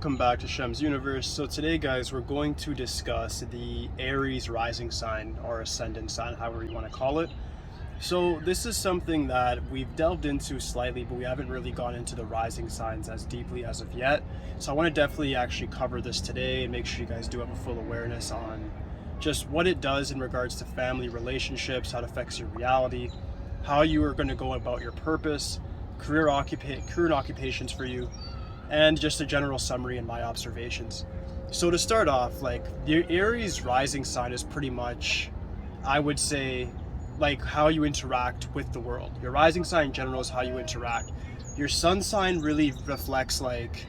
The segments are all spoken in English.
welcome back to Shemsuniverse. So today, guys, we're going to discuss the Aries Rising sign or Ascendant sign, however you want to call it. So this is something that we've delved into slightly, but we haven't really gone into the rising signs as deeply as of yet. So I want to definitely actually cover this today and make sure you guys do have a full awareness on just what it does in regards to family relationships, how it affects your reality, how you are going to go about your purpose, career and occupations for you, and just a general summary in my observations. So to start off, like the Aries rising sign is pretty much, I would say, like how you interact with the world. Your rising sign in general is how you interact. Your sun sign really reflects like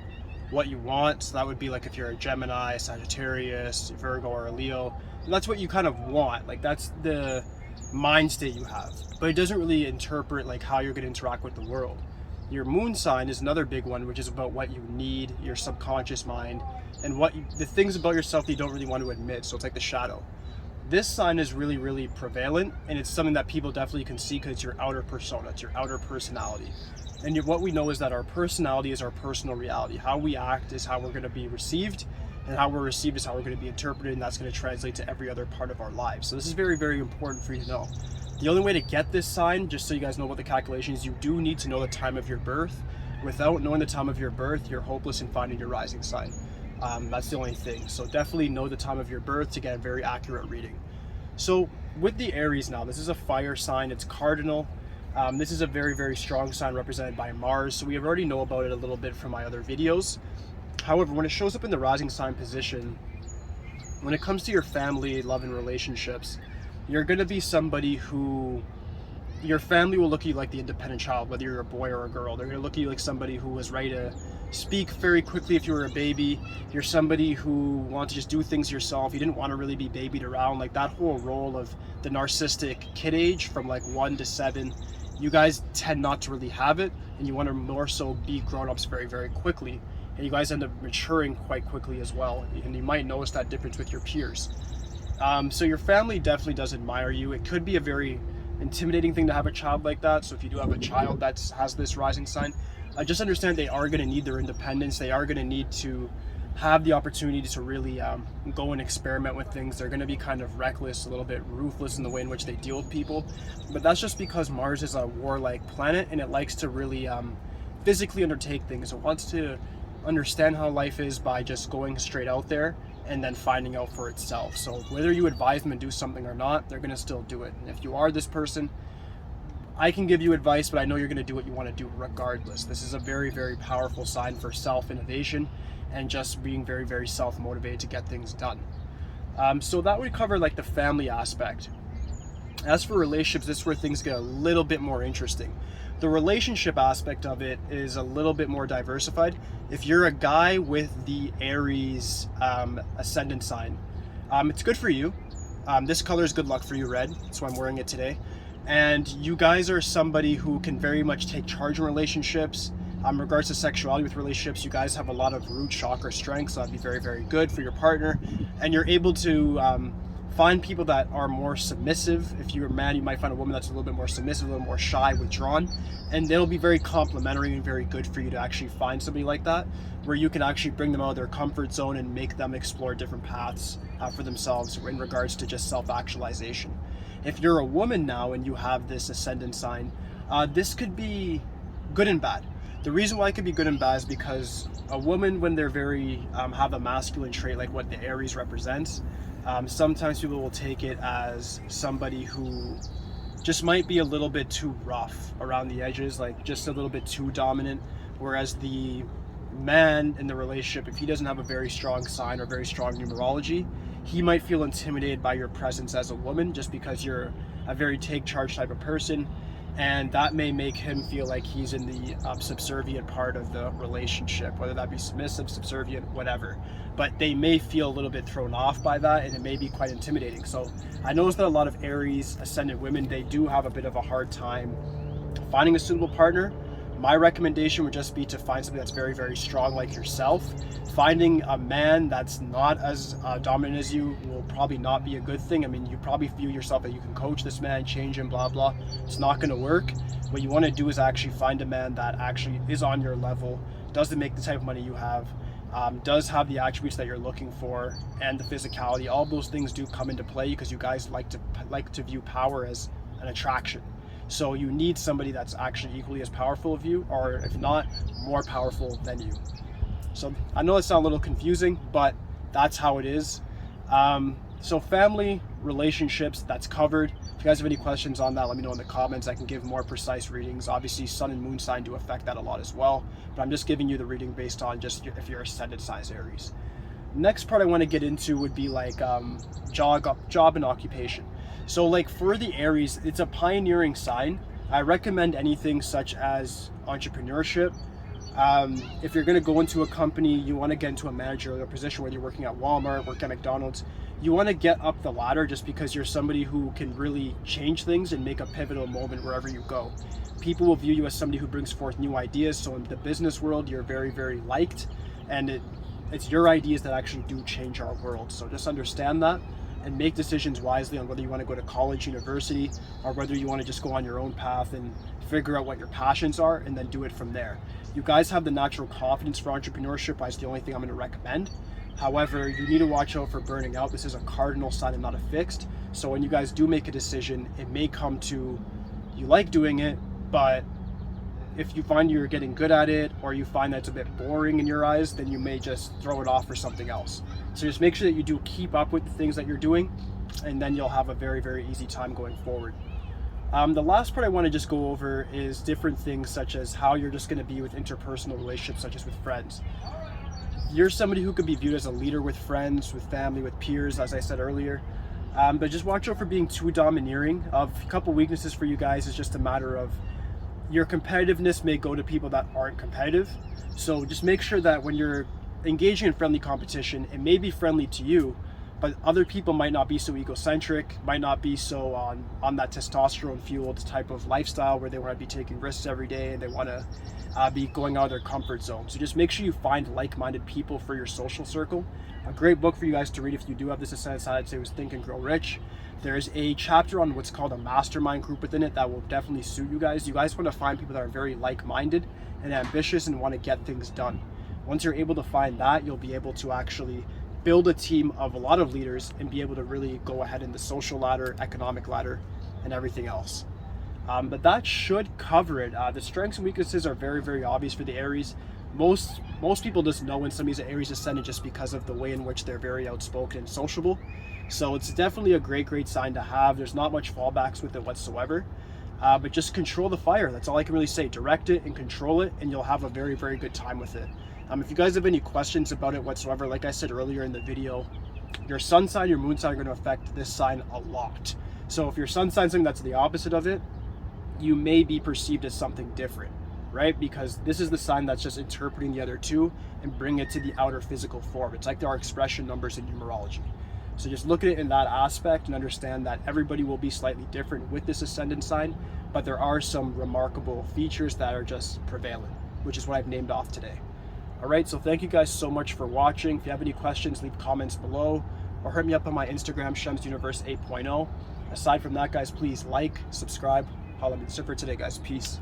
what you want. So that would be like if you're a Gemini, Sagittarius, Virgo, or a Leo. And that's what you kind of want. Like that's the mind state you have. But it doesn't really interpret like how you're going to interact with the world. Your moon sign is another big one, which is about what you need, your subconscious mind, and the things about yourself that you don't really want to admit. So it's like the shadow. This sign is really, really prevalent, and it's something that people definitely can see because it's your outer persona, it's your outer personality. And what we know is that our personality is our personal reality. How we act is how we're going to be received, and how we're received is how we're going to be interpreted, and that's going to translate to every other part of our lives. So this is very, very important for you to know. The only way to get this sign, just so you guys know what the calculation is, you do need to know the time of your birth. Without knowing the time of your birth, you're hopeless in finding your rising sign. That's the only thing. So definitely know the time of your birth to get a very accurate reading. So with the Aries now, this is a fire sign, it's cardinal. This is a very, very strong sign represented by Mars. So we already know about it a little bit from my other videos. However, when it shows up in the rising sign position, when it comes to your family, love, and relationships, you're going to be somebody who your family will look at you like the independent child, whether you're a boy or a girl. They're going to look at you like somebody who was ready to speak very quickly if you were a baby. You're somebody who wants to just do things yourself. You didn't want to really be babied around. Like that whole role of the narcissistic kid age from like 1 to 7, you guys tend not to really have it, and you want to more so be grown-ups very, very quickly. And you guys end up maturing quite quickly as well. And you might notice that difference with your peers. So your family definitely does admire you. It could be a very intimidating thing to have a child like that. So if you do have a child that has this rising sign, just understand they are going to need their independence. They are going to need to have the opportunity to really go and experiment with things. They're going to be kind of reckless, a little bit ruthless in the way in which they deal with people. But that's just because Mars is a warlike planet, and it likes to really physically undertake things. It wants to understand how life is by just going straight out there and then finding out for itself. So whether you advise them to do something or not, they're going to still do it. And if you are this person, I can give you advice, but I know you're going to do what you want to do regardless. This is a very, very powerful sign for self-innovation and just being very, very self-motivated to get things done. So that would cover like the family aspect. As for relationships, this is where things get a little bit more interesting. The relationship aspect of it is a little bit more diversified. If you're a guy with the Aries Ascendant sign, it's good for you. This color is good luck for you, red. That's why I'm wearing it today. And you guys are somebody who can very much take charge in relationships. In regards to sexuality with relationships, you guys have a lot of root chakra strength, so that'd be very, very good for your partner. And you're able to find people that are more submissive. If you're a man, you might find a woman that's a little bit more submissive, a little more shy, withdrawn, and they'll be very complimentary and very good for you to actually find somebody like that, where you can actually bring them out of their comfort zone and make them explore different paths for themselves in regards to just self-actualization. If you're a woman now and you have this ascendant sign, this could be good and bad. The reason why it could be good and bad is because a woman, when they're very have a masculine trait like what the Aries represents, sometimes people will take it as somebody who just might be a little bit too rough around the edges, like just a little bit too dominant. Whereas the man in the relationship, if he doesn't have a very strong sign or very strong numerology, he might feel intimidated by your presence as a woman just because you're a very take charge type of person. And that may make him feel like he's in the subservient part of the relationship, whether that be submissive, subservient, whatever. But they may feel a little bit thrown off by that, and it may be quite intimidating. So I noticed that a lot of Aries ascendant women, they do have a bit of a hard time finding a suitable partner. My recommendation would just be to find something that's very, very strong like yourself. Finding a man that's not as dominant as you will probably not be a good thing. I mean, you probably feel yourself that you can coach this man, change him, blah, blah. It's not going to work. What you want to do is actually find a man that actually is on your level, doesn't make the type of money you have, does have the attributes that you're looking for, and the physicality. All those things do come into play because you guys like to view power as an attraction. So you need somebody that's actually equally as powerful as you, or if not, more powerful than you. So I know it's not a little confusing, but that's how it is. So family, relationships, that's covered. If you guys have any questions on that, let me know in the comments. I can give more precise readings. Obviously, sun and moon sign do affect that a lot as well, but I'm just giving you the reading based on just if you're ascendant sign Aries. Next part I want to get into would be like job and occupation. So like for the Aries, it's a pioneering sign. I recommend anything such as entrepreneurship. If you're going to go into a company, you want to get into a managerial position, whether you're working at Walmart, working at McDonald's, you want to get up the ladder just because you're somebody who can really change things and make a pivotal moment wherever you go. People will view you as somebody who brings forth new ideas. So in the business world, you're very, very liked, and it's your ideas that actually do change our world. So just understand that and make decisions wisely on whether you want to go to college, university, or whether you want to just go on your own path and figure out what your passions are and then do it from there. You guys have the natural confidence for entrepreneurship. That's the only thing I'm going to recommend. However, you need to watch out for burning out. This is a cardinal sign and not a fixed. So when you guys do make a decision, it may come to you like doing it, but if you find you're getting good at it, or you find that it's a bit boring in your eyes, then you may just throw it off for something else. So just make sure that you do keep up with the things that you're doing, and then you'll have a very, very easy time going forward. The last part I want to just go over is different things such as how you're just going to be with interpersonal relationships, such as with friends. You're somebody who could be viewed as a leader with friends, with family, with peers, as I said earlier. But just watch out for being too domineering. A couple weaknesses for you guys is just a matter of your competitiveness may go to people that aren't competitive. So just make sure that when you're engaging in friendly competition, it may be friendly to you, but other people might not be so egocentric, might not be so on that testosterone fueled type of lifestyle where they want to be taking risks every day and they want to be going out of their comfort zone. So just make sure you find like-minded people for your social circle. A great book for you guys to read if you do have this ascendant sign, I'd say, was Think and Grow Rich. There's a chapter on what's called a mastermind group within it that will definitely suit you guys. You guys want to find people that are very like-minded and ambitious and want to get things done. Once you're able to find that, you'll be able to actually build a team of a lot of leaders and be able to really go ahead in the social ladder, economic ladder, and everything else. But that should cover it. The strengths and weaknesses are very, very obvious for the Aries. Most people just know when somebody's an Aries ascendant just because of the way in which they're very outspoken and sociable. So it's definitely a great sign to have. There's not much fallbacks with it whatsoever. But just control the fire. That's all I can really say. Direct it and control it, and you'll have a very, very good time with it. If you guys have any questions about it whatsoever, like I said earlier in the video, your sun sign, your moon sign are going to affect this sign a lot. So if your sun sign is something that's the opposite of it, you may be perceived as something different, right? Because this is the sign that's just interpreting the other two and bring it to the outer physical form. It's like there are expression numbers in numerology. So just look at it in that aspect and understand that everybody will be slightly different with this ascendant sign, but there are some remarkable features that are just prevalent, which is what I've named off today. All right, so thank you guys so much for watching. If you have any questions, leave comments below or hit me up on my Instagram, Shemsuniverse 8.0. Aside from that, guys, please like, subscribe. That's it for today, guys. Peace.